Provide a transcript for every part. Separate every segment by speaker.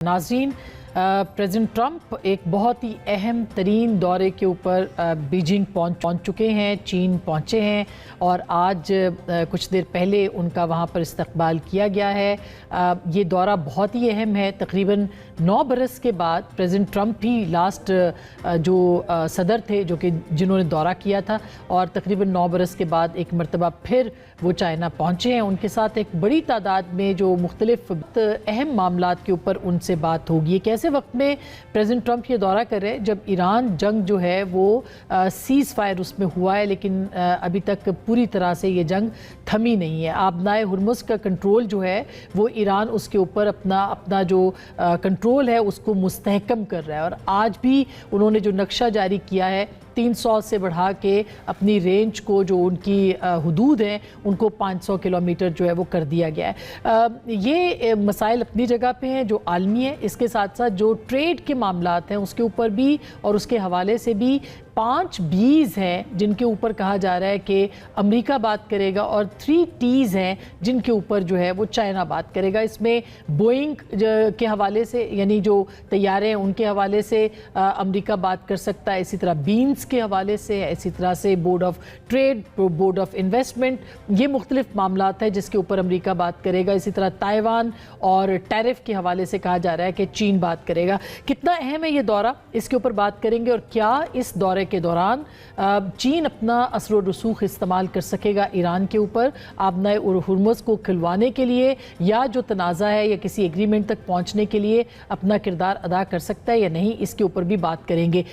Speaker 1: नाज़रीन, president Trump एक बहुत ही अहम तरीन दौरे के ऊपर बीजिंग पहुंच चुके हैं, चीन पहुंचे हैं और आज कुछ देर पहले उनका वहां पर इस्तकबाल किया गया है। ये दौरा बहुत ही अहम है। तकरीबन 9 बरस के बाद प्रेसिडेंट ट्रंप ही लास्ट जो सदर थे जो कि जिन्होंने दौरा किया था और तकरीबन 9 बरस के बाद एक मरतबा फिर वो चाइना पहुंचे हैं। उनके साथ एक बड़ी तादाद में जो मुख्तलिफ अहम मामलात के ऊपर उनसे बात होगी। ऐसे वक्त में प्रेसिडेंट ट्रंप ये दौरा कर रहे हैं जब ईरान जंग जो है वो सीज़ फायर उसमें हुआ है, लेकिन अभी तक पूरी तरह से ये जंग थमी नहीं है। आबनाए हुर्मुज़ का कंट्रोल जो है वो ईरान उसके ऊपर अपना जो कंट्रोल है उसको मुस्तहकम कर रहा है और आज भी उन्होंने जो नक्शा जारी किया है 300 से बढ़ा के अपनी रेंज को, जो उनकी हुदूद हैं, उनको 500 किलोमीटर जो है वो कर दिया गया है। ये मसाइल अपनी जगह पे हैं जो आलमी है। इसके साथ साथ जो ट्रेड के मामलात हैं उसके ऊपर भी और उसके हवाले से भी 5 B's हैं जिनके ऊपर कहा जा रहा है कि अमेरिका बात करेगा और 3 T's हैं जिनके ऊपर जो है वो चाइना बात करेगा। इसमें बोइंग के हवाले से, यानी जो तैयारे हैं उनके हवाले से अमेरिका बात कर सकता है, इसी तरह बीन्स के हवाले से, इसी तरह से board of trade, board of investment, ये मुख्तलिफ मामलात हैं जिसके ऊपर अमेरिका बात करेगा। इसी तरह ताइवान और टैरिफ के हवाले से कहा जा रहा है कि चीन बात करेगा। कितना अहम है ये दौरा, इसके ऊपर बात करेंगे। और क्या इस दौरे के दौरान चीन अपना असर व रसूख इस्तेमाल कर सकेगा ईरान के ऊपर आबनाए हुर्मुज़ को खिलवाने के लिए, या जो तनाज़ा है या किसी एग्रीमेंट तक पहुंचने के लिए अपना किरदार अदा कर सकता है या नहीं, इसके ऊपर भी बात करेंगे।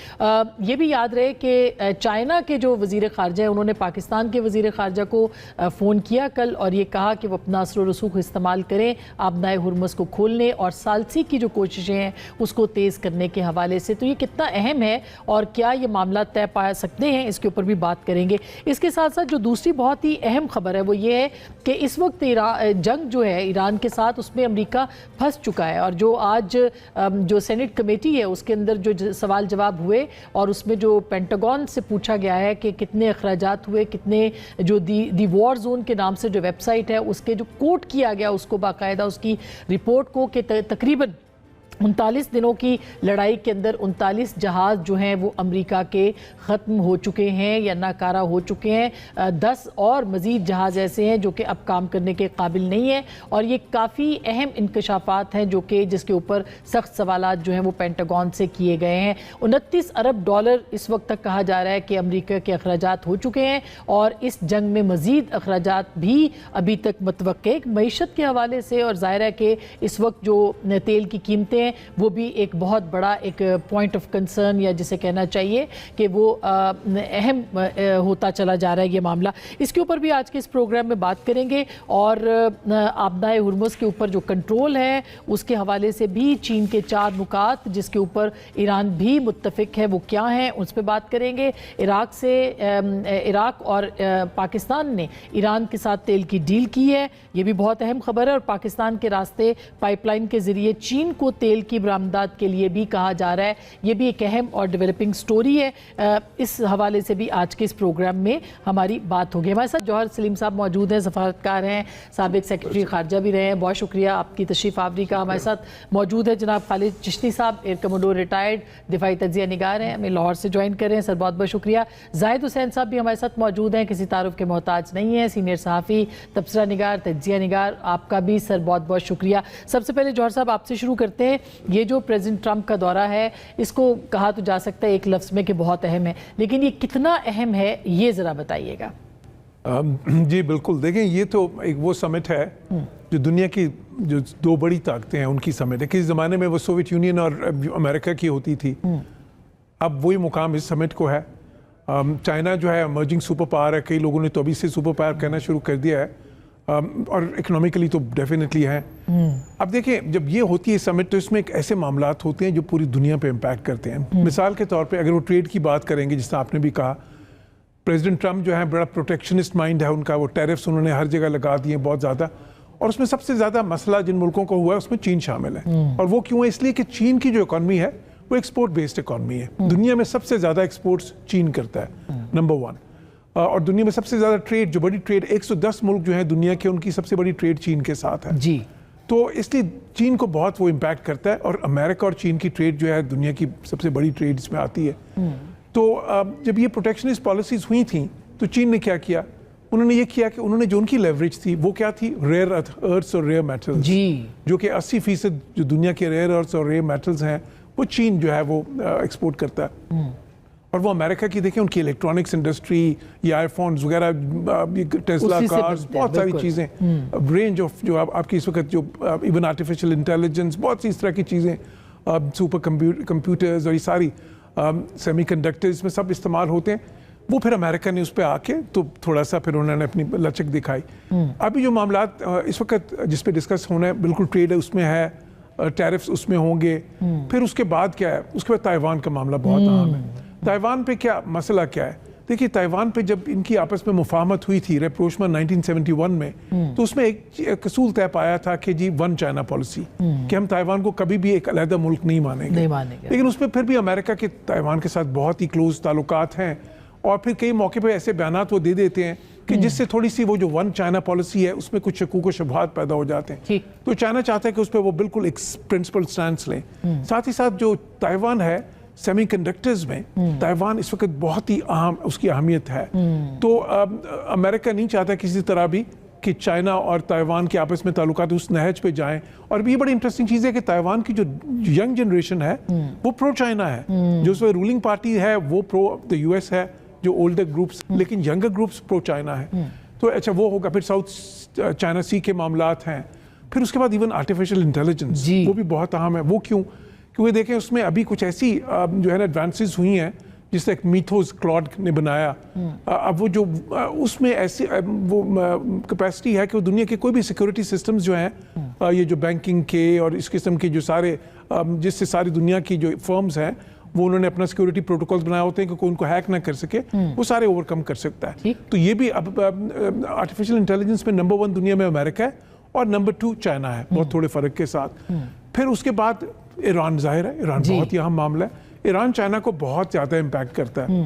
Speaker 1: ये भी याद रहे कि चाइना के जो वज़ीर ख़ारजा हैं उन्होंने पाकिस्तान के वज़ीर ख़ारजा को फ़ोन किया कल और ये कहा कि वो अपना असर व रसूख इस्तेमाल करें आबनाए हुर्मुज़ को खोलने और सालसी की जो कोशिशें हैं उसको तेज़ करने के हवाले से। तो ये कितना अहम है और क्या ये मामला तय पा सकते हैं, इसके ऊपर भी बात करेंगे। इसके साथ साथ जो दूसरी बहुत ही अहम खबर है वो ये है कि इस वक्त जंग जो है ईरान के साथ उसमें अमेरिका फंस चुका है और जो आज जो सेनेट कमेटी है उसके अंदर जो सवाल जवाब हुए और उसमें जो पेंटागन से पूछा गया है कि कितने अखराजात हुए, कितने जो दी वॉर जोन के नाम से जो वेबसाइट है उसके जो कोट किया गया उसको बाकायदा उसकी रिपोर्ट को कि तकरीबन 39 दिनों की लड़ाई के अंदर 39 जहाज़ जो हैं वो अमेरिका के ख़त्म हो चुके हैं या नाकारा हो चुके हैं। 10 और मज़ीद जहाज़ ऐसे हैं जो कि अब काम करने के काबिल नहीं है और ये काफ़ी अहम इंकशाफात हैं जो कि जिसके ऊपर सख्त सवालात जो हैं वो पेंटागन से किए गए हैं। 29 अरब डॉलर इस वक्त तक कहा जा रहा है कि अमेरिका के अखराजात हो चुके हैं और इस जंग में मज़ीद अखराजात भी अभी तक मतवक्के मईशत के हवाले से, और ज़ाहिर है कि इस वक्त जो तेल की कीमतें वो भी एक बहुत बड़ा एक पॉइंट ऑफ कंसर्न, या जिसे कहना चाहिए कि वो अहम होता चला जा रहा है ये मामला। इसके ऊपर भी आज के इस प्रोग्राम में बात करेंगे और आबनाए हुर्मुज़ के ऊपर जो कंट्रोल है उसके हवाले से भी चीन के 4 नुकात जिसके ऊपर ईरान भी मुत्तफिक है वो क्या हैं उस पर बात करेंगे। इराक और पाकिस्तान ने ईरान के साथ तेल की डील की है, ये भी बहुत अहम खबर है, और पाकिस्तान के रास्ते पाइपलाइन के ज़रिए चीन को तेल की बरामदात के लिए भी कहा जा रहा है। ये भी एक अहम और डेवलपिंग स्टोरी है। इस हवाले से भी आज के इस प्रोग्राम में हमारी बात होगी। हमारे साथ जौहर सलीम साहब मौजूद हैं, सफारतकार हैं, साबिक सेक्रेटरी खारजा भी रहे हैं। बहुत शुक्रिया आपकी तशरीफ़ आवरी का। हमारे साथ मौजूद है जनाब खालिद चिश्ती साहब, एयर कमोडोर रिटायर्ड, दिफाई तज्जिया निगार हैं, हमें लाहौर से ज्वाइन कर रहे हैं सर, बहुत बहुत शुक्रिया। जाहिद हुसैन साहब भी हमारे साथ मौजूद हैं, किसी तारुफ के मोहताज नहीं है, सीनियर सहाफ़ी, तबसरा निगार, तज्जिया निगार, आपका भी सर बहुत बहुत शुक्रिया। सबसे पहले जौहर साहब आपसे शुरू करते हैं। ये जो प्रेसिडेंट ट्रंप का दौरा है इसको कहा तो जा सकता है एक लफ्ज़ में कि बहुत अहम है, लेकिन ये कितना अहम है ये ज़रा बताइएगा।
Speaker 2: जी बिल्कुल, देखें ये तो एक वो समिट है जो दुनिया की जो 2 बड़ी ताकतें हैं उनकी समिट है। किसी ज़माने में वो सोवियत यूनियन और अमेरिका की होती थी, अब वही मुकाम इस समिट को है। चाइना जो है इमर्जिंग सुपर पावर है, कई लोगों ने तो अभी से सुपर पावर कहना शुरू कर दिया है, और इकोनॉमिकली तो डेफिनेटली है। अब देखिए जब ये होती है समिट तो इसमें एक ऐसे मामलात होते हैं जो पूरी दुनिया पे इम्पैक्ट करते हैं। मिसाल के तौर पे अगर वो ट्रेड की बात करेंगे, जिस तरह आपने भी कहा, प्रेसिडेंट ट्रंप जो है बड़ा प्रोटेक्शनिस्ट माइंड है उनका, वो टैरिफ्स उन्होंने हर जगह लगा दिए बहुत ज़्यादा, और उसमें सबसे ज़्यादा मसला जिन मुल्कों को हुआ है उसमें चीन शामिल है। और वो क्यों है? इसलिए कि चीन की जो इकॉनमी है वो एक्सपोर्ट बेस्ड इकॉनमी है। दुनिया में सबसे ज़्यादा एक्सपोर्ट्स चीन करता है, नंबर 1। और दुनिया में सबसे ज़्यादा ट्रेड, जो बड़ी ट्रेड 110 मुल्क जो है दुनिया के, उनकी सबसे बड़ी ट्रेड चीन के साथ है।
Speaker 1: जी
Speaker 2: تو اس لیے چین کو بہت وہ امپیکٹ کرتا ہے, اور امریکہ اور چین کی ٹریڈ جو ہے دنیا کی سب سے بڑی ٹریڈ اس میں آتی ہے. تو جب یہ پروٹیکشنسٹ پالیسیز ہوئی تھیں تو چین نے کیا کیا, انہوں نے یہ کیا کہ انہوں نے جو ان کی لیوریج تھی وہ کیا تھی, ریئر ارتھس اور ریئر میٹلز, جو کہ 80% جو دنیا کے ریئر ارتھس اور ریئر میٹلز ہیں وہ چین جو ہے وہ ایکسپورٹ کرتا ہے. اور وہ امریکہ کی دیکھیں ان کی الیکٹرانکس انڈسٹری, یہ آئی فونز وغیرہ, ٹیسلا کارز, بہت ساری چیزیں, رینج آف جو آپ کی اس وقت جو ایون آرٹیفیشیل انٹیلیجنس, بہت سی اس طرح کی چیزیں, سپر کمپیوٹرز اور یہ ساری سیمی کنڈکٹرز میں سب استعمال ہوتے ہیں. وہ پھر امریکہ نے اس پہ آ کے تو تھوڑا سا پھر انہوں نے اپنی لچک دکھائی. ابھی جو معاملات اس وقت جس پہ ڈسکس ہونا ہے بالکل ٹریڈ اس میں ہے, ٹیرفس اس میں ہوں گے. پھر اس کے بعد کیا ہے, اس کے بعد تائیوان کا معاملہ بہت اہم ہے. تائیوان پہ کیا مسئلہ کیا ہے, دیکھیے تائیوان پہ جب ان کی آپس میں مفاہمت ہوئی تھی ریپروشمن 1971 میں, تو اس میں ایک اصول طے پایا تھا کہ جی ون چائنا پالیسی, کہ ہم تائیوان کو کبھی بھی ایک علیحدہ ملک نہیں مانیں گے. لیکن اس میں پھر بھی امریکہ کے تائیوان کے ساتھ بہت ہی کلوز تعلقات ہیں, اور پھر کئی موقع پہ ایسے بیانات وہ دے دیتے ہیں کہ جس سے تھوڑی سی وہ جو ون چائنا پالیسی ہے اس میں کچھ شکوک و شبہات پیدا ہو جاتے ہیں. تو چائنا چاہتا ہے کہ اس پہ وہ بالکل ایک پرنسپل سٹینس لیں. ساتھ ہی ساتھ جو تائیوان ہے سیمی کنڈکٹرز میں, تائیوان اس وقت بہت ہی اہم اس کی اہمیت ہے. تو امریکہ نہیں چاہتا کسی طرح بھی کہ چائنا اور تائیوان کے آپس میں تعلقات اس نہج پہ جائیں. اور یہ بڑی انٹرسٹنگ چیز ہے کہ تائیوان کی جو ینگ جنریشن ہے وہ پرو چائنا ہے, جو اس میں رولنگ پارٹی ہے وہ پرو دا یو ایس ہے, جو اولڈر گروپس, لیکن ینگر گروپس پرو چائنا ہے. تو اچھا وہ ہوگا. پھر ساؤتھ چائنا سی کے معاملات ہیں. پھر اس کے بعد ایون آرٹیفیشیل انٹیلیجنس وہ بھی بہت اہم ہے. وہ کیوں, کیونکہ دیکھیں اس میں ابھی کچھ ایسی جو ہے نا ایڈوانسز ہوئی ہیں, جس سے ایک میتھوز کلاڈ نے بنایا. اب وہ جو اس میں ایسی وہ کیپیسٹی ہے کہ وہ دنیا کے کوئی بھی سیکورٹی سسٹمز جو ہیں, یہ جو بینکنگ کے اور اس قسم کے جو سارے جس سے ساری دنیا کی جو فرمز ہیں وہ انہوں نے اپنا سیکورٹی پروٹوکولز بنائے ہوتے ہیں کہ کوئی ان کو ہیک نہ کر سکے, وہ سارے اوور کم کر سکتا ہے. تو یہ بھی اب آرٹیفیشیل انٹیلیجنس میں نمبر 1 دنیا میں امریکہ ہے, اور نمبر 2 چائنا ہے, بہت تھوڑے فرق کے ساتھ. پھر اس کے بعد ایران ظاہر ہے, ایران بہت ہی اہم معاملہ ہے. ایران چائنا کو بہت زیادہ امپیکٹ کرتا ہے,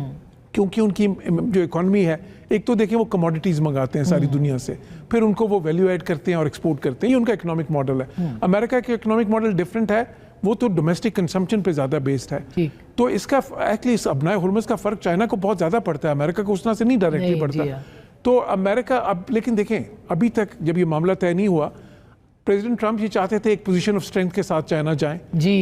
Speaker 2: کیونکہ ان کی جو اکانومی ہے, ایک تو دیکھیں وہ کموڈیٹیز منگاتے ہیں ساری دنیا سے, پھر ان کو وہ ویلیو ایڈ کرتے ہیں اور ایکسپورٹ کرتے ہیں. یہ ان کا اکنامک ماڈل ہے. امریکہ کا اکنامک ماڈل ڈفرینٹ ہے, وہ تو ڈومیسٹک کنزمپشن پہ زیادہ بیسڈ ہے. تو اس کا ایکچولی اس ابنائے ہرمز کا فرق چائنا کو بہت زیادہ پڑتا ہے, امریکہ کو اس طرح سے نہیں ڈائریکٹلی پڑتا. تو امریکہ اب, لیکن دیکھیں ابھی تک جب یہ معاملہ طے نہیں ہوا, پریزیڈنٹ ٹرمپ یہ چاہتے تھے ایک پوزیشن آف اسٹرینتھ کے ساتھ چائنا جائیں,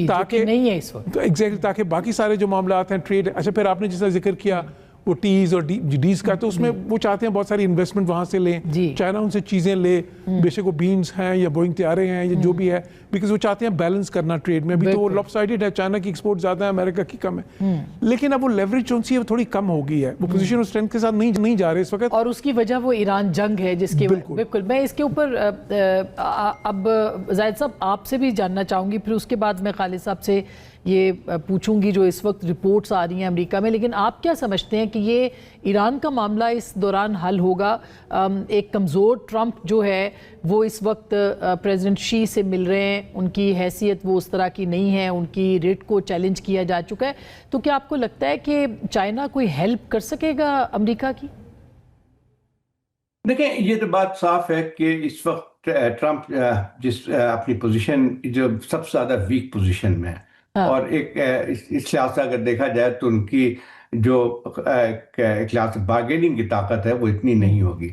Speaker 1: تاکہ نہیں ہے اس وقت
Speaker 2: ایگزیکٹلی, تاکہ باقی سارے جو معاملات ہیں ٹریڈ. اچھا پھر آپ نے جس طرح ذکر کیا وہ ٹیز اور ڈیز کا, تو اس میں وہ چاہتے ہیں بہت ساری انویسٹمنٹ وہاں سے لیں, چائنا ان سے چیزیں لے, بے شک وہ بینز ہیں یا بوئنگ طیارے ہیں یا جو بھی ہے, بیکاز وہ چاہتے ہیں بیلنس کرنا ٹریڈ میں. ابھی تو وہ لاپ سائڈڈ ہے, چائنا کی ایکسپورٹ زیادہ ہے, امریکہ کی کم ہے. لیکن اب وہ لیوریج جو سی ہے وہ تھوڑی کم ہو گئی ہے, وہ پوزیشن آف اسٹرینتھ کے ساتھ نہیں جا رہے اس وقت,
Speaker 1: اور اس کی وجہ وہ ایران جنگ ہے جس کی بالکل. میں اس کے اوپر اب زاہد صاحب آپ سے بھی جاننا چاہوں گی, پھر اس کے بعد میں خالد صاحب سے یہ پوچھوں گی جو اس وقت رپورٹس آ رہی ہیں امریکہ میں. لیکن آپ کیا سمجھتے ہیں کہ یہ ایران کا معاملہ اس دوران حل ہوگا؟ ایک کمزور ٹرمپ جو ہے وہ اس وقت پریزیڈنٹ شی سے مل رہے ہیں, ان کی حیثیت وہ اس طرح کی نہیں ہے, ان کی ریٹ کو چیلنج کیا جا چکا ہے. تو کیا آپ کو لگتا ہے کہ چائنا کوئی ہیلپ کر سکے گا امریکہ کی؟
Speaker 3: دیکھیں یہ تو بات صاف ہے کہ اس وقت ٹرمپ جس اپنی پوزیشن جو سب سے زیادہ ویک پوزیشن میں ہے, اور ایک اس لحاظ سے اگر دیکھا جائے تو ان کی جو ایک لحاظ سے بارگیننگ کی طاقت ہے وہ اتنی نہیں ہوگی.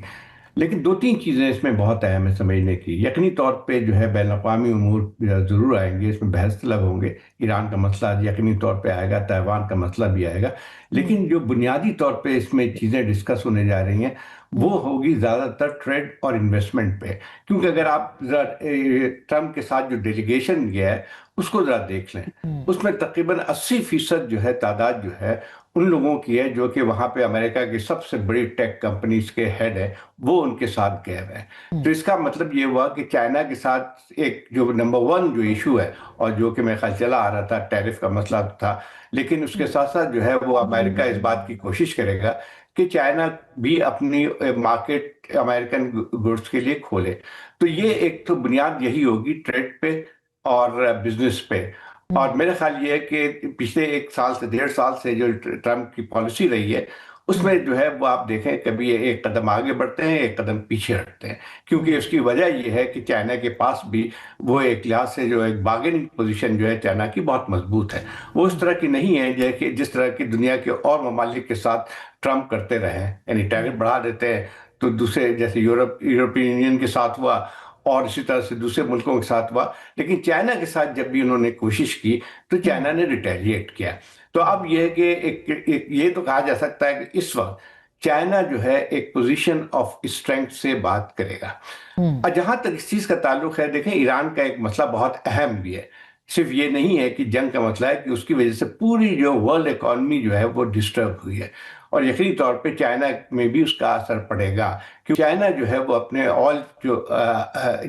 Speaker 3: لیکن 2-3 چیزیں اس میں بہت اہم ہے سمجھنے کی. یقینی طور پہ جو ہے بین الاقوامی امور ضرور آئیں گے, اس میں بحث طلب ہوں گے. ایران کا مسئلہ یقینی طور پہ آئے گا, تائیوان کا مسئلہ بھی آئے گا. لیکن جو بنیادی طور پہ اس میں چیزیں ڈسکس ہونے جا رہی ہیں وہ ہوگی زیادہ تر ٹریڈ اور انویسٹمنٹ پہ. کیونکہ اگر آپ ٹرمپ کے ساتھ جو ڈیلیگیشن گیا ہے اس کو ذرا دیکھ لیں, اس میں تقریباً 80% جو ہے تعداد جو ہے ان لوگوں کی ہے جو کہ وہاں پہ امریکہ کی سب سے بڑی ٹیک کمپنیز کے ہیڈ ہے, وہ ان کے ساتھ گئے ہوئے ہیں. تو اس کا مطلب یہ ہوا کہ چائنا کے ساتھ ایک جو نمبر 1 جو ایشو ہے, اور جو کہ میں خیال چلا آ رہا تھا, ٹیرف کا مسئلہ تھا, لیکن اس کے ساتھ ساتھ جو ہے وہ امریکہ اس بات کی کوشش کرے گا کہ چائنا بھی اپنی مارکیٹ امریکن گڈس کے لیے کھولے. تو یہ ایک تو بنیاد یہی ہوگی ٹریڈ پہ اور بزنس پہ. اور میرا خیال یہ ہے کہ پچھلے 1 سال سے 1.5 سال سے جو ٹرمپ کی پالیسی رہی ہے اس میں جو ہے وہ آپ دیکھیں کبھی ایک قدم آگے بڑھتے ہیں ایک قدم پیچھے ہٹتے ہیں، کیونکہ اس کی وجہ یہ ہے کہ چائنا کے پاس بھی وہ ایک لحاظ سے جو ایک بارگیننگ پوزیشن جو ہے چائنا کی بہت مضبوط ہے، وہ اس طرح کی نہیں ہے جس طرح کی دنیا کے اور ممالک کے ساتھ ٹرمپ کرتے رہے ہیں، یعنی ٹیرف بڑھا دیتے ہیں تو دوسرے جیسے یورپین یونین کے ساتھ ہوا اور اسی طرح سے دوسرے ملکوں کے ساتھ ہوا، لیکن چائنا کے ساتھ جب بھی انہوں نے کوشش کی تو چائنا نے ریٹیلیٹ کیا۔ تو اب یہ ہے کہ یہ تو کہا جا سکتا ہے کہ اس وقت چائنا جو ہے ایک پوزیشن آف اسٹرینتھ سے بات کرے گا۔ اور جہاں تک اس چیز کا تعلق ہے، دیکھیں ایران کا ایک مسئلہ بہت اہم بھی ہے، صرف یہ نہیں ہے کہ جنگ کا مسئلہ ہے کہ اس کی وجہ سے پوری جو ورلڈ اکانومی جو ہے وہ ڈسٹرب ہوئی ہے، اور یقینی طور پہ چائنا میں بھی اس کا اثر پڑے گا، کیونکہ چائنا جو ہے وہ اپنے آئل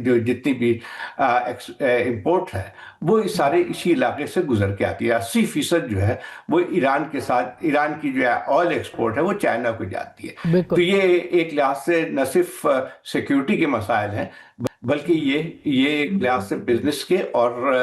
Speaker 3: جو جتنی بھی امپورٹ ہے وہ سارے اسی علاقے سے گزر کے آتی ہے۔ 80% جو ہے وہ ایران کے ساتھ، ایران کی جو آئل ایکسپورٹ ہے وہ چائنا کو جاتی ہے۔ تو یہ ایک لحاظ سے نہ صرف سیکیورٹی کے مسائل ہیں بلکہ یہ ایک لحاظ سے بزنس کے اور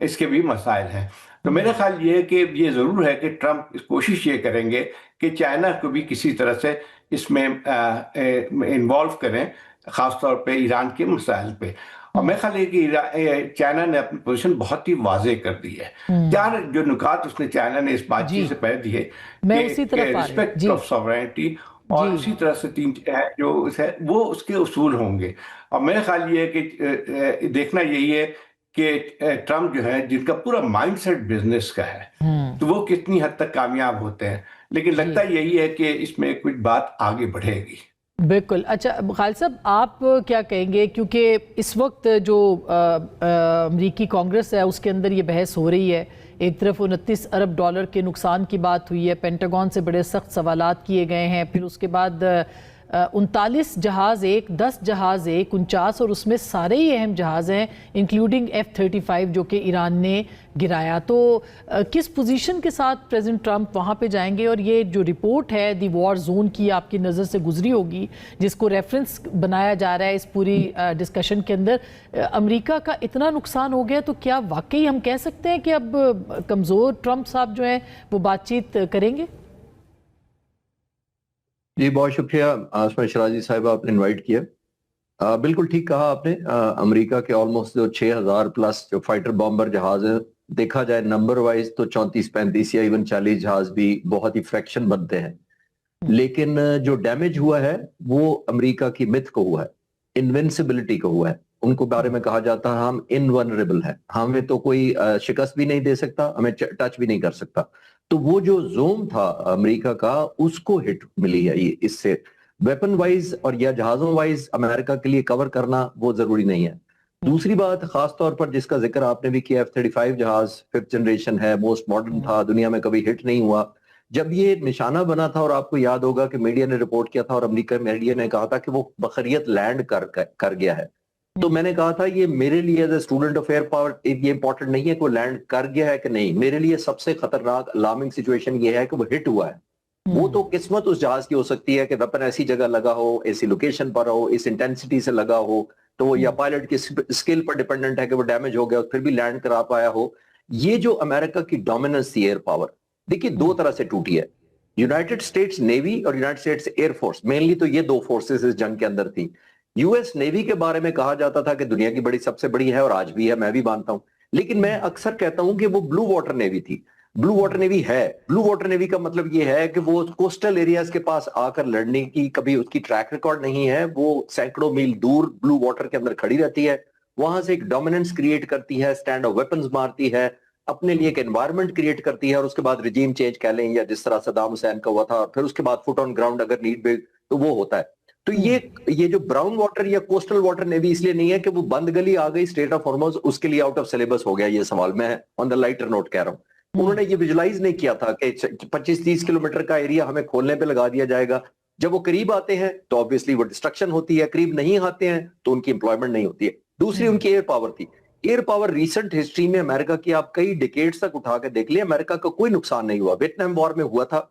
Speaker 3: اس کے بھی مسائل ہیں۔ تو میرا خیال یہ ہے کہ یہ ضرور ہے کہ ٹرمپ کوشش یہ کریں گے کہ چائنا کو بھی کسی طرح سے اس میں انوالو کریں، خاص طور پہ ایران کے مسائل پہ۔ اور میں خیال ہے کہ چائنا نے اپنی پوزیشن بہت ہی واضح کر دی ہے۔ چار جو نکات اس نے چائنا نے اس بات چیت سے پہلے دیے کہ رسپیکٹ آف ساورینٹی، اور اسی طرح سے تین جو ہے وہ اس کے اصول ہوں گے۔ اور میرا خیال یہ ہے کہ دیکھنا یہی ہے کہ ٹرمپ جو ہے جن کا پورا مائنڈ سیٹ بزنس کا ہے تو وہ کتنی حد تک کامیاب ہوتے ہیں، لیکن لگتا یہی ہے کہ اس میں کچھ بات آگے بڑھے گی۔
Speaker 1: بالکل۔ اچھا خالد صاحب، آپ کیا کہیں گے، کیونکہ اس وقت جو امریکی کانگریس ہے اس کے اندر یہ بحث ہو رہی ہے، ایک طرف 29 ارب ڈالر کے نقصان کی بات ہوئی ہے، پینٹاگون سے بڑے سخت سوالات کیے گئے ہیں، پھر اس کے بعد 39 جہاز ایک، 10 جہاز ایک، 49، اور اس میں سارے ہی اہم جہاز ہیں انکلوڈنگ F-35 جو کہ ایران نے گرایا۔ تو کس پوزیشن کے ساتھ پریزیڈنٹ ٹرمپ وہاں پہ جائیں گے؟ اور یہ جو رپورٹ ہے دی وار زون کی آپ کی نظر سے گزری ہوگی، جس کو ریفرنس بنایا جا رہا ہے اس پوری ڈسکشن کے اندر، امریکہ کا اتنا نقصان ہو گیا تو کیا واقعی ہم کہہ سکتے ہیں کہ اب کمزور ٹرمپ صاحب جو ہیں وہ بات چیت کریں گے؟
Speaker 4: جی بہت شکریہ عاصمہ شرازی صاحب، آپ نے انوائٹ کیا۔ بالکل ٹھیک کہا آپ نے، امریکہ کے آلموسٹ جو 6000 پلس جو فائٹر بامبر جہاز ہیں، دیکھا جائے نمبر وائز تو 34 35 یا ایون 40 جہاز بھی بہت ہی فریکشن بنتے ہیں، لیکن جو ڈیمیج ہوا ہے وہ امریکہ کی متھ کو ہوا ہے، انوینسبلٹی کو ہوا ہے۔ ان کو بارے میں کہا جاتا ہے ہم انونریبل ہیں، ہمیں تو کوئی شکست بھی نہیں دے سکتا، ہمیں ٹچ بھی نہیں کر سکتا۔ تو وہ جو زوم تھا امریکہ کا، اس کو ہٹ ملی ہے یہ اس سے ویپن وائز اور یا جہازوں وائز امریکہ کے لیے کور کرنا وہ ضروری نہیں ہے۔ دوسری بات خاص طور پر جس کا ذکر آپ نے بھی کیا، F-35 جہاز 5th جنریشن ہے، موسٹ ماڈرن تھا، دنیا میں کبھی ہٹ نہیں ہوا۔ جب یہ نشانہ بنا تھا، اور آپ کو یاد ہوگا کہ میڈیا نے رپورٹ کیا تھا اور امریکہ میڈیا نے کہا تھا کہ وہ بخریت لینڈ کر گیا ہے، تو میں نے کہا تھا یہ میرے لیے as a student of air power یہ امپورٹنٹ نہیں ہے کہ وہ لینڈ کر گیا ہے کہ نہیں، میرے لیے سب سے خطرناک الارمنگ سچویشن یہ ہے کہ وہ ہٹ ہوا ہے۔ وہ تو قسمت اس جہاز کی ہو سکتی ہے کہ ویپن ایسی جگہ لگا ہو، ایسی لوکیشن پر ہو، اس انٹینسٹی سے لگا ہو، تو وہ یا پائلٹ کی اسکل پر ڈیپینڈنٹ ہے کہ وہ ڈیمیج ہو گیا پھر بھی لینڈ کرا پایا ہو۔ یہ جو امریکہ کی ڈومیننس تھی ایئر پاور، دیکھیے دو طرح سے ٹوٹی ہے، یونائٹڈ اسٹیٹس نیوی اور United States air force, mainly تو یہ دو فورسز اس جنگ کے اندر تھی۔ یو ایس نیوی کے بارے میں کہا جاتا تھا کہ دنیا کی سب سے بڑی ہے، اور آج بھی ہے، میں بھی مانتا ہوں، لیکن میں اکثر کہتا ہوں کہ وہ بلو واٹر نیوی تھی۔ بلو واٹر نیوی ہے، بلو واٹر نیوی کا مطلب یہ ہے کہ وہ کوسٹل ایریاز کے پاس آ کر لڑنے کی کبھی اس کی ٹریک ریکارڈ نہیں ہے، وہ سینکڑوں میل دور بلو واٹر کے اندر کھڑی رہتی ہے، وہاں سے ایک ڈومیننس کریٹ کرتی ہے، سٹینڈ آف ویپنز مارتی ہے، اپنے لیے ایک انوائرمنٹ کریٹ کرتی ہے، اور اس کے بعد ریجیم چینج کہہ لیں یا جس طرح صدام حسین کا ہوا تھا، پھر اس کے بعد فٹ آن گراؤنڈ اگر نیڈ بھی تو وہ ہوتا ہے۔ تو یہ جو براؤن واٹر یا کوسٹل واٹر نیوی اس لیے نہیں ہے کہ وہ بند گلی آ گئی اسٹریٹ آف ہارمز، اس کے لیے آؤٹ آف سلیبس ہو گیا یہ سوال، میں آن دا لائٹر نوٹ کہہ رہا ہوں۔ انہوں نے یہ ویژوائز نہیں کیا تھا کہ 25-30 کلومیٹر کا ایریا ہمیں کھولنے پہ لگا دیا جائے گا، جب وہ قریب آتے ہیں تو obviously وہ ڈسٹرکشن ہوتی ہے، قریب نہیں آتے ہیں تو ان کی امپلائمنٹ نہیں ہوتی ہے۔ دوسری ان کی ایئر پاور تھی، ایئر پاور ریسنٹ ہسٹری میں امریکہ کی آپ کئی ڈیکیڈز تک اٹھا کے دیکھ لیں، امریکہ کا کوئی نقصان نہیں ہوا۔ ویتنام وار میں ہوا تھا،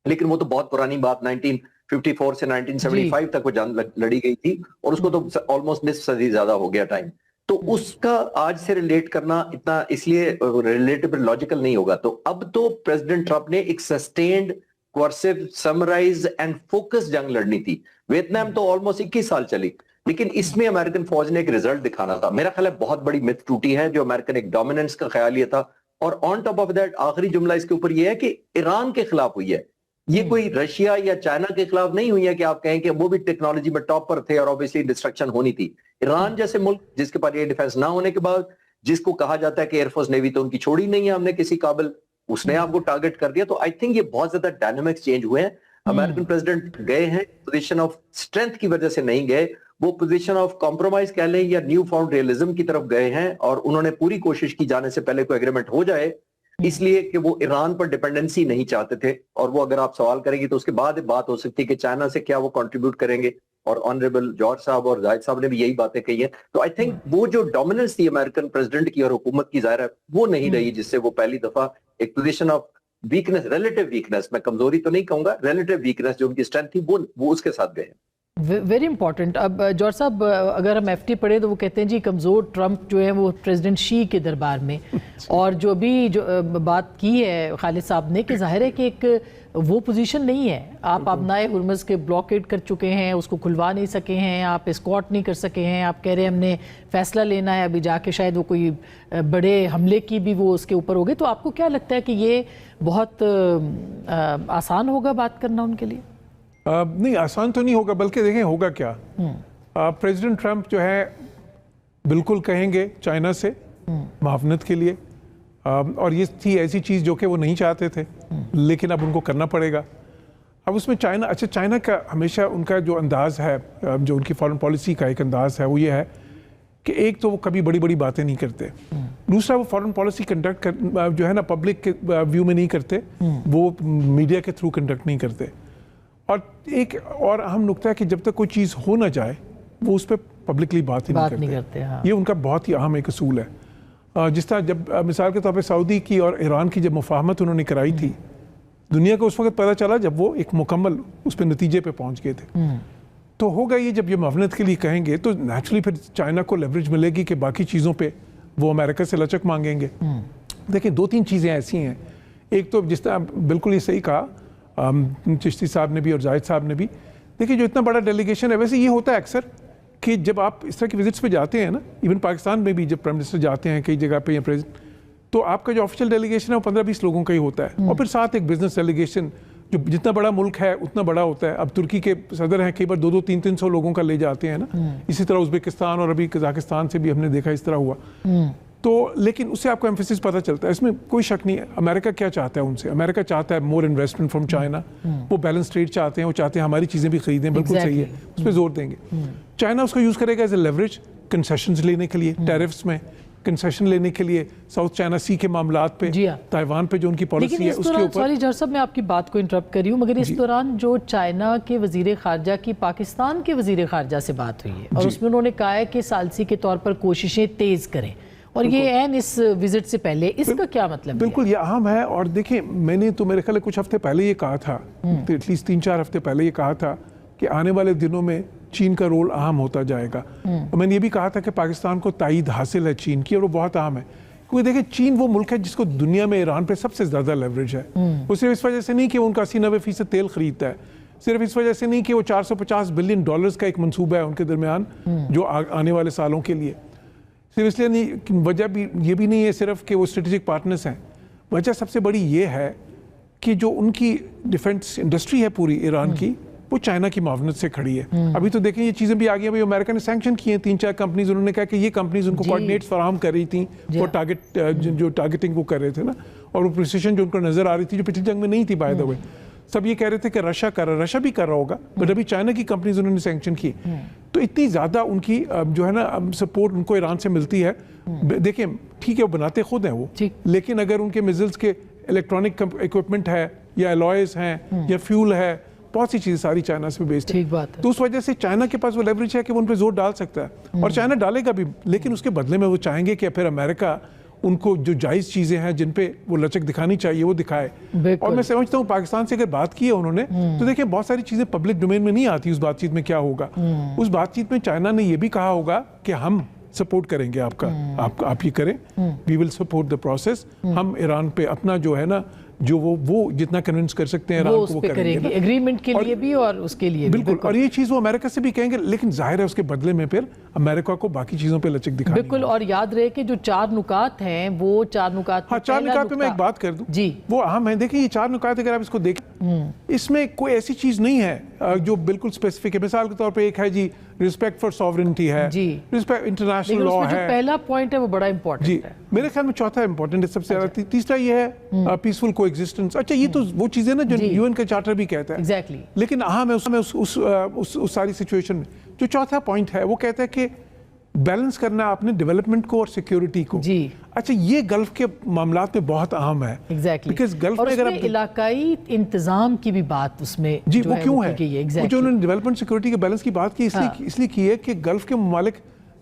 Speaker 4: لیکن وہ تو بہت پرانی بات 1954 سے 1975 تک وہ جنگ لڑی گئی تھی، اور اس کو تو آلموسٹ نصف صدی زیادہ ہو گیا ٹائم، تو اس کا آج سے ریلیٹ کرنا اتنا اس لیے ریلیٹیبل لاجیکل نہیں ہوگا۔ تو اب تو پریزیڈنٹ ٹرمپ نے ایک sustained coercive, summarize and focus जंग लड़नी थी। वियतनाम तो ऑलमोस्ट 21 साल चली, लेकिन इसमें अमेरिकन फौज ने एक रिजल्ट दिखाना था। मेरा ख्याल है बहुत बड़ी मिथ टूटी है जो अमेरिकन एक डोमिनेंस का ख्याल ये था। और ऑन टॉप ऑफ दैट आखिरी जुमला इसके ऊपर ये है कि ईरान के खिलाफ हुई है, ये कोई रशिया या चाइना के खिलाफ नहीं हुई है कि आप कहें कि वो भी टेक्नोलॉजी में टॉप पर थे और ऑब्वियसली डिस्ट्रक्शन होनी थी। ईरान जैसे मुल्क जिसके पास एयर डिफेंस ना होने के बाद, जिसको कहा जाता है कि एयरफोर्स नेवी तो उनकी छोड़ी नहीं है हमने किसी काबिल, उसने आपको टारगेट कर दिया। तो आई थिंक ये बहुत ज्यादा डायनामिक्स चेंज हुए हैं। अमेरिकन प्रेसिडेंट गए हैं पोजीशन ऑफ स्ट्रेंथ की वजह से नहीं गए, वो पोजीशन ऑफ कॉम्प्रोमाइज कह लें या न्यू फाउंड रियलिज्म की तरफ गए हैं, और उन्होंने पूरी कोशिश की जाने से पहले कोई एग्रीमेंट हो जाए, इसलिए कि वो ईरान पर डिपेंडेंसी नहीं चाहते थे। और वो अगर आप सवाल करेंगे तो उसके बाद बात हो सकती है कि चाइना से क्या वो कंट्रीब्यूट करेंगे, और ऑनरेबल जॉर्ज साहब और जाहिद साहब ने भी यही बातें कही है। तो आई थिंक वो जो डोमिनेंस थी अमेरिकन प्रेसिडेंट की और हुकूमत की जाहिर है वो नहीं रही, जिससे वो पहली दफा एक position of weakness, relative weakness, मैं कमजोरी तो नहीं कहूंगा, रिलेटिव वीकनेस जो उनकी स्ट्रेंथ थी वो उसके साथ गए।
Speaker 1: Very important. अब जॉर्ज साहब, अगर हम एफटी पढ़े तो वो कहते हैं जी कमज़ोर ट्रंप जो है वो प्रेसिडेंट शी के दरबार में, और जो भी जो बात की है खालिद साहब ने कि जाहिर है कि एक वो पोजीशन नहीं है। आप अपनाए हुर्मुज़ के ब्लॉकेड कर चुके हैं, उसको खुलवा नहीं सके हैं, आप एस्कॉर्ट नहीं कर सके हैं, आप कह रहे हैं हमने फैसला लेना है, अभी जाके शायद वो कोई बड़े हमले की भी वो उसके ऊपर हो गए। तो आपको क्या लगता है कि ये बहुत आसान होगा बात करना उनके लिए?
Speaker 2: नहीं, आसान तो नहीं होगा, बल्कि देखें होगा क्या। प्रेसिडेंट ट्रंप जो है बिल्कुल कहेंगे चाइना से मुआवनत के लिए, और ये थी ऐसी चीज़ जो कि वो नहीं चाहते थे, लेकिन अब उनको करना पड़ेगा। अब उसमें चाइना का हमेशा उनका जो अंदाज है, जो उनकी फॉरेन पॉलिसी का एक अंदाज है, वो ये है कि एक तो वो कभी बड़ी बड़ी बातें नहीं करते, दूसरा वो फॉरेन पॉलिसी कंडक्ट जो है ना पब्लिक के व्यू में नहीं करते, वो मीडिया के थ्रू कंडक्ट नहीं करते। और एक और अहम नुकता है कि जब तक कोई चीज़ हो ना जाए वो उस पर पब्लिकली बात ही नहीं करते।
Speaker 1: हाँ।
Speaker 2: ये उनका बहुत ही अहम एक असूल है। जिस तरह जब मिसाल के तौर पे सऊदी की और ईरान की जब मुफाहमत उन्होंने कराई थी, दुनिया को उस वक्त पता चला जब वो एक मुकम्मल उस पर नतीजे पे पहुंच गए थे। तो होगा ये, जब ये मुआवनत के लिए कहेंगे तो नेचुरली फिर चाइना को लेवरेज मिलेगी कि बाकी चीज़ों पर वो अमेरिका से लचक मांगेंगे। देखिए, दो तीन चीज़ें ऐसी हैं। एक तो जिस तरह बिल्कुल ये सही कहा चिश्ती साहब ने भी और जाहिद साहब ने भी, देखिए जो इतना बड़ा डेलीगेशन है, वैसे ये होता है अक्सर कि जब आप इस तरह की विजिट्स पे जाते हैं ना, इवन पाकिस्तान में भी जब प्राइम मिनिस्टर जाते हैं कई जगह पे या प्रेसिडेंट, तो आपका जो ऑफिशियल डेलीगेशन है वो 15-20 लोगों का ही होता है, और फिर साथ एक बिजनेस डेलीगेशन, जो जितना बड़ा मुल्क है उतना बड़ा होता है। अब तुर्की के सदर हैं, कई बार 200, 300 लोगों का ले जाते हैं ना, इसी तरह उज़्बेकिस्तान और अभी कजाकिस्तान से भी हमने देखा इस तरह हुआ। तो लेकिन उससे आपको एम्फेसिस पता चलता है, इसमें कोई शक नहीं है। अमेरिका क्या चाहता है उनसे? अमेरिका चाहता है मोर इन्वेस्टमेंट फ्रॉम चाइना, वो बैलेंस ट्रेड चाहते हैं, वो चाहते हैं हमारी चीज़ें भी खरीदें, बिल्कुल सही है, उस पर जोर देंगे। चाइना उसको यूज़ करेगा एज ए लेवरेज, कंसेशंस लेने के लिए, टैरिफ्स में कंसेशन लेने के लिए, साउथ चाइना सी के मामलात पे, ताइवान पे जो उनकी पॉलिसी है उसके ऊपर।
Speaker 1: सॉरी जॉर्ज साहब, मैं आपकी बात को इंटरप्ट कर रही हूँ, मगर इस दौरान जो चाइना के वजीर खारजा की पाकिस्तान के वजीर खारजा से बात हुई है, और उसमें उन्होंने कहा है कि सालसी के तौर पर कोशिशें तेज़ करें, और ये एन इस विजिट से पहले, इसका क्या मतलब?
Speaker 2: बिल्कुल ये अहम है। और देखिए, मैंने तो मेरे ख्याल कुछ हफ्ते पहले ये कहा था, एटलीस्ट 3-4 हफ्ते पहले ये कहा था कि आने वाले दिनों में चीन का रोल अहम होता जाएगा। और मैंने ये भी कहा था कि पाकिस्तान को ताईद हासिल है चीन की, और वो बहुत अहम है, क्योंकि देखिए चीन वो मुल्क है जिसको दुनिया में ईरान पे सबसे ज़्यादा लेवरेज है। वो सिर्फ इस वजह से नहीं कि वो उनका 80-90% तेल खरीदता है, सिर्फ इस वजह से नहीं कि वो $450 बिलियन का एक मनसूबा है उनके दरमियान जो आने वाले सालों के लिए, सिर्फ इसलिए नहीं, वजह भी ये भी नहीं है सिर्फ कि वो स्ट्रेटेजिक पार्टनर्स हैं। वजह सबसे बड़ी ये है कि जो उनकी डिफेंस इंडस्ट्री है पूरी ईरान की, वो चाइना की मुआवनत से खड़ी है। अभी तो देखें ये चीज़ें भी आ गई, अभी अमेरिका ने सैंक्शन किए 3-4 कंपनीज, उन्होंने कहा कि ये कंपनीज उनको कोऑर्डिनेट्स फराहम कर रही थी, वो जो टारगेटिंग वो कर रहे थे ना, और वो प्रिसिशन जो उनको नजर आ रही थी जो पिछली जंग में नहीं थी बाय द वे। सब ये कह रहे थे कि रशिया कर रहा, रशिया भी कर रहा होगा, बट अभी चाइना की कंपनीज उन्होंने सैंक्शन की। तो इतनी ज़्यादा उनकी जो है ना सपोर्ट उनको ईरान से मिलती है। देखिए ठीक है, वो बनाते खुद हैं वो, लेकिन अगर उनके मिसाइल्स के इलेक्ट्रॉनिक इक्विपमेंट है या अलॉयज हैं या फ्यूल है, बहुत सी चीज़ें सारी चाइना से बेस्ड है। तो उस वजह से चाइना के पास वो लेवरेज है कि वो उन पर जोर डाल सकता है, और चाइना डालेगा भी, लेकिन उसके बदले में वो चाहेंगे कि फिर अमेरिका उनको जो जायज़ चीज़ें हैं जिन पे वो लचक दिखानी चाहिए वो दिखाए। और मैं समझता हूँ पाकिस्तान से अगर बात की है उन्होंने, तो देखिए बहुत सारी चीज़ें पब्लिक डोमेन में नहीं आती। उस बातचीत में क्या होगा, उस बातचीत में चाइना ने ये भी कहा होगा कि हम सपोर्ट करेंगे आपका, आप ये करें, we will support the process. हम ईरान पे अपना जो है ना जो वो जितना कन्विंस कर सकते हैं
Speaker 1: वो
Speaker 2: ईरान
Speaker 1: उस
Speaker 2: को वो
Speaker 1: पे
Speaker 2: करेंगे
Speaker 1: करेंगे,
Speaker 2: ना।
Speaker 1: एग्रीमेंट के
Speaker 2: और-
Speaker 1: लिए भी और उसके लिए भी।
Speaker 2: बिल्कुल, और ये चीज़ वो अमेरिका से भी कहेंगे, लेकिन जाहिर है उसके बदले में फिर अमेरिका को बाकी चीज़ों पे लचक दिखानी
Speaker 1: बिल्कुल, और याद रहे कि जो 4 नुकात हैं वो 4 नुकात
Speaker 2: हाँ, 4 निकात पे मैं एक बात कर दूं
Speaker 1: जी
Speaker 2: वो अहम है। देखिए ये 4 निकात अगर आप इसको देखें इसमें कोई ऐसी चीज नहीं है जो बिल्कुल स्पेसिफिक है। मिसाल के तौर पे एक है जी रिस्पेक्ट फॉर सॉवरेनिटी है,
Speaker 1: जी।
Speaker 2: रिस्पेक्ट इंटरनेशनल
Speaker 1: लेकिन
Speaker 2: लॉ
Speaker 1: उसमें जो
Speaker 2: है
Speaker 1: पहला पॉइंट है वो बड़ा
Speaker 2: जी।
Speaker 1: इंपॉर्टेंट है।
Speaker 2: मेरे ख्याल में चौथा इंपॉर्टेंट है सबसे ज्यादा। तीसरा ये है पीसफुल कोएग्जिस्टेंस। अच्छा ये तो वो चीजें ना जो
Speaker 1: जी।
Speaker 2: यूएन का चार्टर भी कहता है,
Speaker 1: एग्जैक्टली।
Speaker 2: लेकिन अहम है उसमें उस सारी सिचुएशन में जो चौथा पॉइंट है वो कहता है कि बैलेंस करना आपने डेवलपमेंट को और सिक्योरिटी को।
Speaker 1: जी।
Speaker 2: अच्छा ये गल्फ के मामलात में बहुत अहम है
Speaker 1: एग्जैक्टली,
Speaker 2: बिकॉज गल्फ
Speaker 1: और
Speaker 2: में अगर
Speaker 1: उसमें
Speaker 2: आप
Speaker 1: इलाकाई इंतजाम की भी बात उसमें
Speaker 2: जी
Speaker 1: जो
Speaker 2: वो
Speaker 1: है
Speaker 2: क्यों
Speaker 1: वो
Speaker 2: है
Speaker 1: की गई है।
Speaker 2: वो जो
Speaker 1: एग्जैक्टली।
Speaker 2: उन्होंने डेवलपमेंट सिक्योरिटी के बैलेंस की बात की इसलिए की है कि गल्फ के ममालिक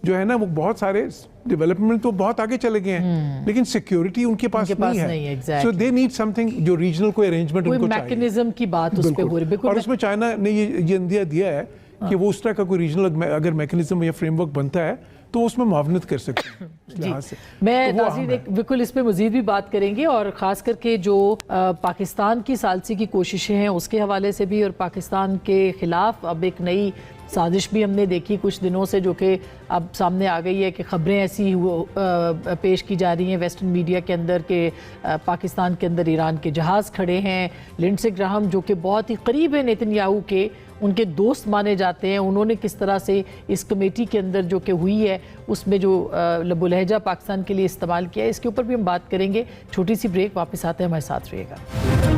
Speaker 2: जो है ना वो बहुत सारे डेवलपमेंट तो बहुत आगे चले गए हैं लेकिन सिक्योरिटी उनके पास नहीं है।
Speaker 1: exactly।
Speaker 2: So they need something जो रीजनल कोई अरेंजमेंट
Speaker 1: कोई
Speaker 2: उनको चाहिए।
Speaker 1: मैकेनिज्म की बात उस पे हो रही है। बिल्कुल,
Speaker 2: और उसमें चाइना ने ये इंडिया दिया है कि वो उस तरह का कोई रीजनल अगर मैकेनिज्म या फ्रेमवर्क बनता है तो उसमें मुआवनत कर सकते हैं उस लिहाज से।
Speaker 1: मैं
Speaker 2: तो वो
Speaker 1: नाज़रीन
Speaker 2: अहम है।
Speaker 1: एक बिल्कुल इस पे मज़ीद भी बात करेंगे और ख़ास करके जो पाकिस्तान की सालसी की कोशिशें हैं उसके हवाले से भी, और पाकिस्तान के ख़िलाफ़ अब एक नई साजिश भी हमने देखी कुछ दिनों से जो कि अब सामने आ गई है कि ख़बरें ऐसी पेश की जा रही हैं वेस्टर्न मीडिया के अंदर कि पाकिस्तान के अंदर ईरान के जहाज़ खड़े हैं। लिंडसे ग्राहम जो कि बहुत ही करीब है नेतन्याहू के, उनके दोस्त माने जाते हैं, उन्होंने किस तरह से इस कमेटी के अंदर जो कि हुई है उसमें जो लबो लहजा पाकिस्तान के लिए इस्तेमाल किया है, इसके ऊपर भी हम बात करेंगे। छोटी सी ब्रेक, वापस आते हैं, हमारे साथ रहिएगा।